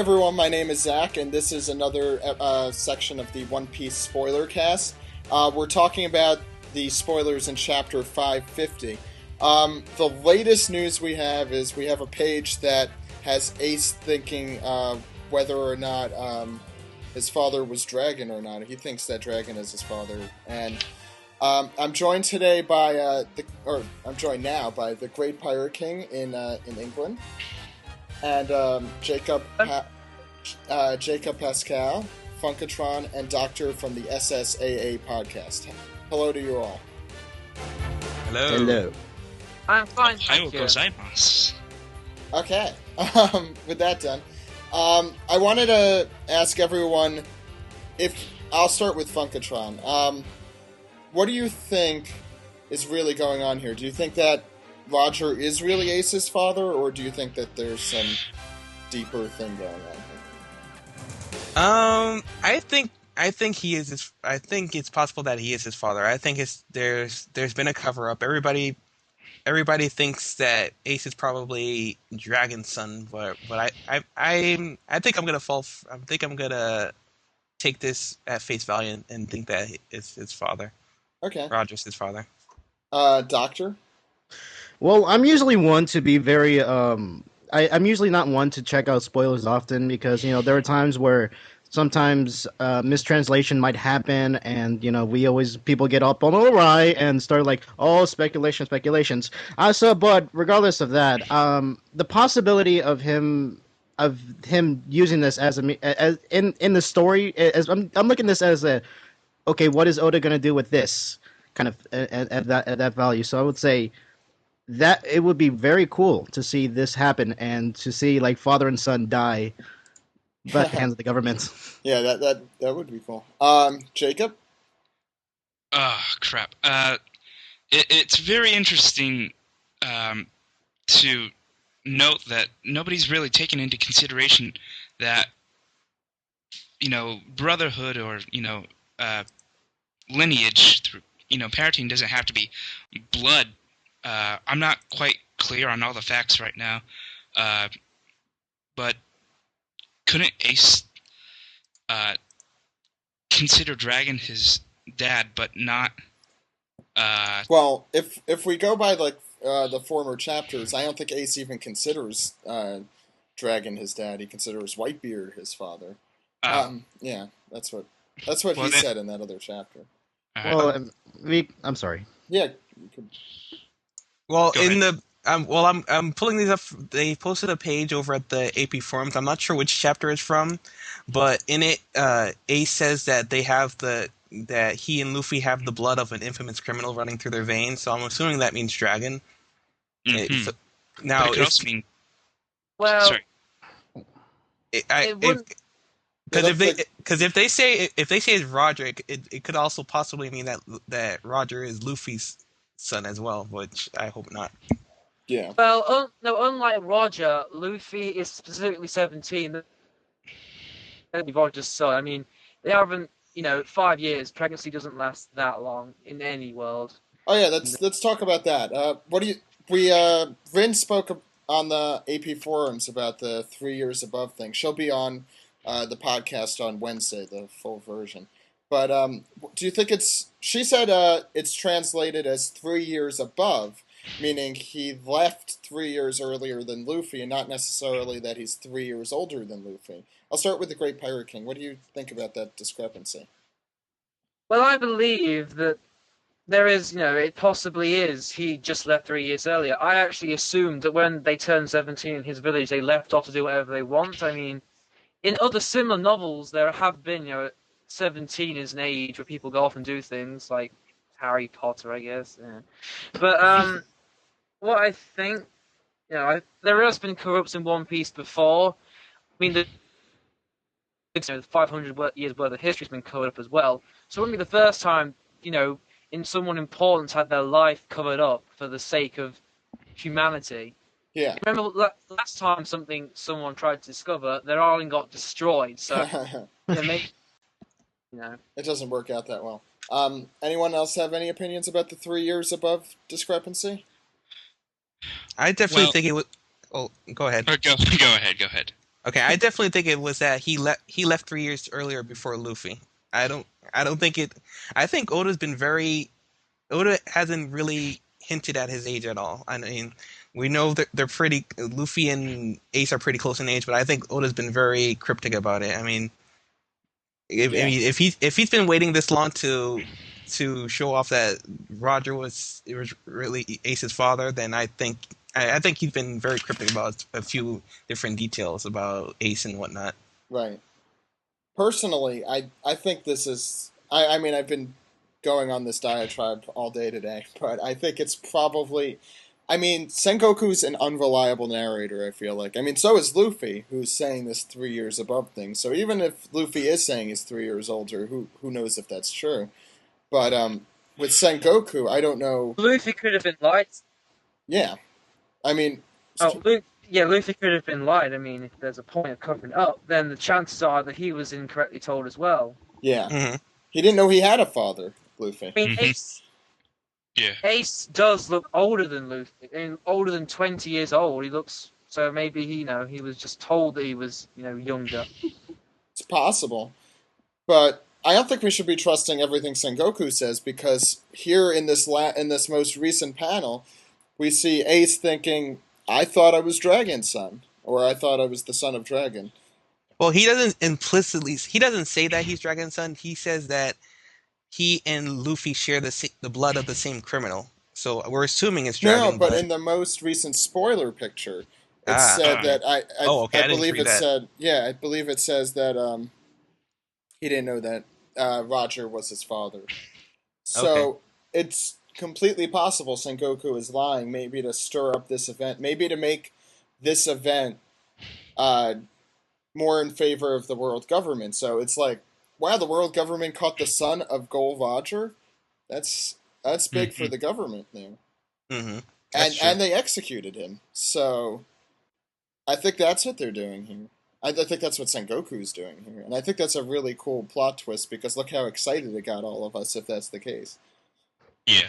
everyone, my name is Zach, and this is another section of the One Piece Spoilercast. We're talking about the spoilers in Chapter 550. The latest news we have is we have a page that has Ace thinking whether or not his father was Dragon or not. He thinks that Dragon is his father, and I'm joined today by I'm joined now by the TheGreatPirateKing in England. And Jacob Paschal, Funkatron, and Doctor from the SSAA podcast. Hello to you all. Hello. Hello. I'm fine, thank you. Okay, with that done, I wanted to ask everyone I'll start with Funkatron. What do you think is really going on here? Do you think that Roger is really Ace's father, or do you think that there's some deeper thing going on here? I think he is I think it's possible that he is his father. I think there's been a cover up. Everybody thinks that Ace is probably Dragon's son, but I think I'm gonna take this at face value and think that it's his father. Okay. Roger's his father. Doctor? Well, I'm usually one to be very I'm usually not one to check out spoilers often because there are times where sometimes mistranslation might happen, and people get up on a ride and start like, oh, speculations. But regardless of that, the possibility of him using this as in the story, as I'm looking at this as okay, what is Oda going to do with this kind of at that value? So I would say that it would be very cool to see this happen and to see like father and son die by the hands of the government. Yeah, that would be cool. Jacob? Crap. It's very interesting to note that nobody's really taken into consideration that brotherhood or lineage through parenting doesn't have to be blood. I'm not quite clear on all the facts right now, but couldn't Ace consider Dragon his dad, but not? Well, if we go by the former chapters, I don't think Ace even considers Dragon his dad. He considers Whitebeard his father. Yeah, that's what he said in that other chapter. Well, I'm sorry. Yeah. You could... Well, I'm pulling these up. They posted a page over at the AP forums. I'm not sure which chapter it's from, but in it, Ace says that that he and Luffy have the blood of an infamous criminal running through their veins. So I'm assuming that means Dragon. Mm-hmm. Now, but it could also mean. Well, sorry. Because if they say it's Roderick, it could also possibly mean that Roger is Luffy's son as well, which I hope not. Yeah. Well, no. Unlike Roger, Luffy is specifically 17. That'd be Roger's son. I mean, they haven't. 5 years. Pregnancy doesn't last that long in any world. Oh yeah, let's talk about that. Rin spoke on the AP forums about the 3 years above thing. She'll be on the podcast on Wednesday, the full version. But do you think she said it's translated as 3 years above, meaning he left 3 years earlier than Luffy, and not necessarily that he's 3 years older than Luffy. I'll start with the TheGreatPirateKing. What do you think about that discrepancy? Well, I believe that there is, it possibly is. He just left 3 years earlier. I actually assumed that when they turned 17 in his village, they left off to do whatever they want. I mean, in other similar novels, there have been, 17 is an age where people go off and do things, like Harry Potter, I guess. Yeah. But what I think, there has been corrupts in One Piece before. I mean, the 500 years worth of history has been covered up as well. So it wouldn't be the first time, in someone important had their life covered up for the sake of humanity. Yeah. Remember last time someone tried to discover, their island got destroyed. So maybe, it doesn't work out that well. Anyone else have any opinions about the 3 years above discrepancy? I definitely think it would. Oh, go ahead. Go ahead. Okay, I definitely think it was that he left 3 years earlier before Luffy. I don't think it. I think Oda hasn't really hinted at his age at all. I mean, we know that they're pretty. Luffy and Ace are pretty close in age, but I think Oda's been very cryptic about it. I mean, Yeah. if he's been waiting this long to show off that Roger was really Ace's father, then I think he's been very cryptic about a few different details about Ace and whatnot. Right. Personally, I think this is. I mean, I've been going on this diatribe all day today, but I think it's probably. I mean, Sengoku's an unreliable narrator, I feel like. I mean, so is Luffy, who's saying this 3 years above things. So even if Luffy is saying he's 3 years older, who knows if that's true? But with Sengoku, I don't know. Luffy could have been lied. Yeah. I mean, Luffy could have been lied. I mean, if there's a point of covering it up, then the chances are that he was incorrectly told as well. yeah. Hmm. He didn't know he had a father, Luffy. I mean, Yeah. Ace does look older than Luffy, and older than 20 years old. He looks so maybe he was just told that he was younger. It's possible. But I don't think we should be trusting everything Sengoku says, because here in this most recent panel, we see Ace thinking, "I thought I was Dragon's son," or "I thought I was the son of Dragon." Well, he doesn't say that he's Dragon's son. He says that he and Luffy share the blood of the same criminal. So we're assuming it's No, Dragon. but in the most recent spoiler picture, it Ah. said that Okay, I I didn't believe read it that. said I believe it says that he didn't know that Roger was his father. So it's completely possible Sengoku is lying, maybe to stir up this event, maybe to make this event more in favor of the world government. So it's like, wow, the world government caught the son of Gold Roger. That's big for the government there, Mm-hmm. and they executed him. So I think that's what they're doing here. I think that's what Sengoku's doing here, and I think that's a really cool plot twist, because look how excited it got all of us if that's the case. Yeah.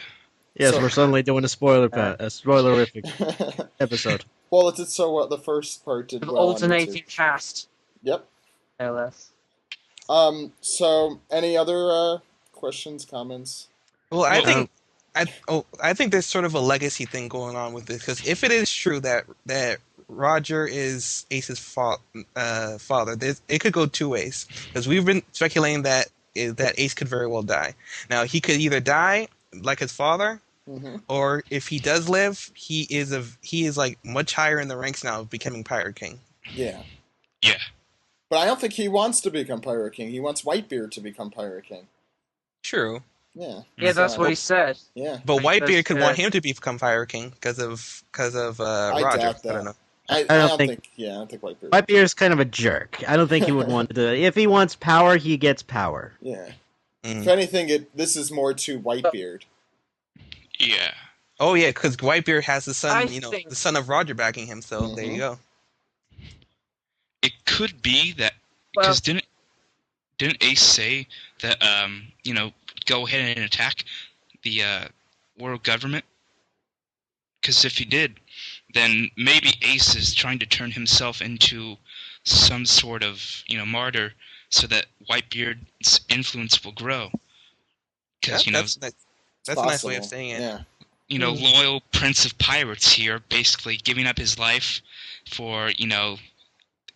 Yes, So- we're suddenly doing a spoilerific episode. Well, it's so what the first part did well. on Alternating YouTube. cast. Yep. LS. So any other questions, comments? Well, I Well, think I think there's sort of a legacy thing going on with this, because if it is true that Roger is Ace's father, it could go two ways. Because we've been speculating that Ace could very well die. Now he could either die like his father, Mm-hmm. or if he does live, he is like much higher in the ranks now of becoming Pirate King. Yeah. Yeah. But I don't think he wants to become Pirate King. He wants Whitebeard to become Pirate King. True, Yeah. Yeah, that's what he said. Yeah. but Because, Whitebeard could want him to become Pirate King because of I Roger. doubt that. I don't know. I don't think. Yeah, I don't think Whitebeard. Whitebeard's kind of a jerk. I don't think he would want to do it. If he wants power, he gets power. Yeah. Mhm. If anything, this is more to Whitebeard. Yeah. Oh yeah, because Whitebeard has the son, I the think- son of Roger backing him. So there you go. It could be that Well- because didn't Ace say that go ahead and attack the world government? Because if he did, then maybe Ace is trying to turn himself into some sort of martyr so that Whitebeard's influence will grow. Because That's a nice way of Possible. saying it. Yeah. loyal Prince of Pirates here, basically giving up his life for,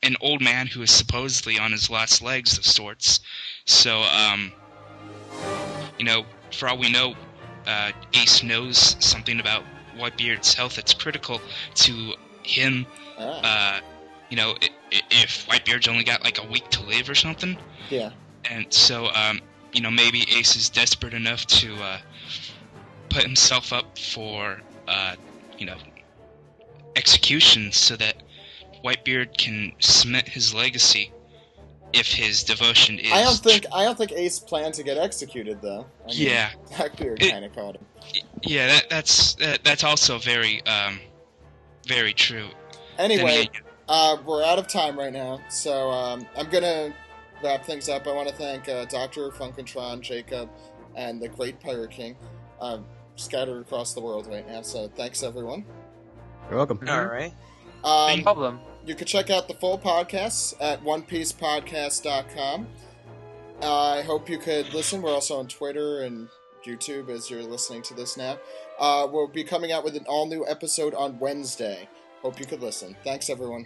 an old man who is supposedly on his last legs of sorts. So, for all we know, Ace knows something about Whitebeard's health that's critical to him. Ah. If Whitebeard's only got like a week to live or something. Yeah. And so, maybe Ace is desperate enough to put himself up for, execution so that Whitebeard can cement his legacy if his devotion is... I don't think Ace planned to get executed, though. I mean, Yeah. Blackbeard It- kind of caught him. Yeah, that's also very, very true. Anyway, Then we're out of time right now, so I'm gonna wrap things up. I want to thank Dr. Funkatron, Jacob, and the Great Pirate King, scattered across the world right now. So thanks, everyone. You're welcome. All right. No problem. you can check out the full podcasts at onepiecepodcast.com. I hope you could listen. We're also on Twitter and YouTube as you're listening to this now. We'll be coming out with an all-new episode on Wednesday. Hope you could listen. Thanks, everyone.